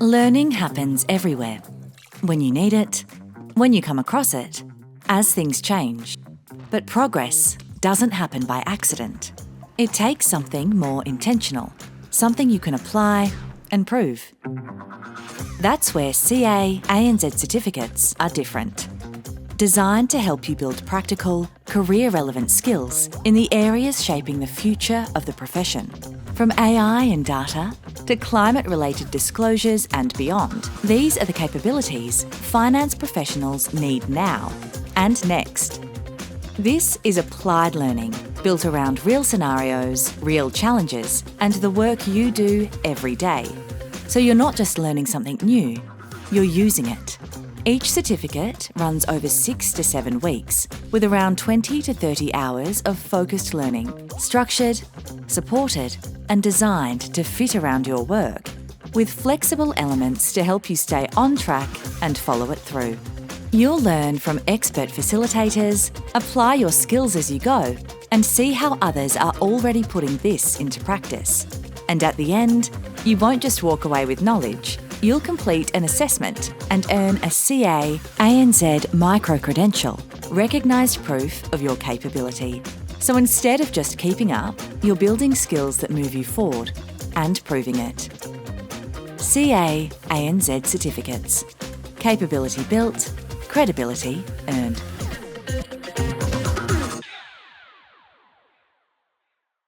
Learning happens everywhere. When you need it, when you come across it, as things change. But progress doesn't happen by accident. It takes something more intentional, something you can apply and prove. That's where CA ANZ certificates are different. Designed to help you build practical, career-relevant skills in the areas shaping the future of the profession. From AI and data to climate-related disclosures and beyond, these are the capabilities finance professionals need now and next. This is applied learning, built around real scenarios, real challenges, and the work you do every day. So you're not just learning something new, you're using it. Each certificate runs over 6 to 7 weeks, with around 20 to 30 hours of focused learning, structured, supported, and designed to fit around your work, with flexible elements to help you stay on track and follow it through. You'll learn from expert facilitators, apply your skills as you go, and see how others are already putting this into practice. And at the end, you won't just walk away with knowledge, you'll complete an assessment and earn a CA ANZ microcredential, recognised proof of your capability. So instead of just keeping up, you're building skills that move you forward and proving it. CA ANZ certificates. Capability built, credibility earned.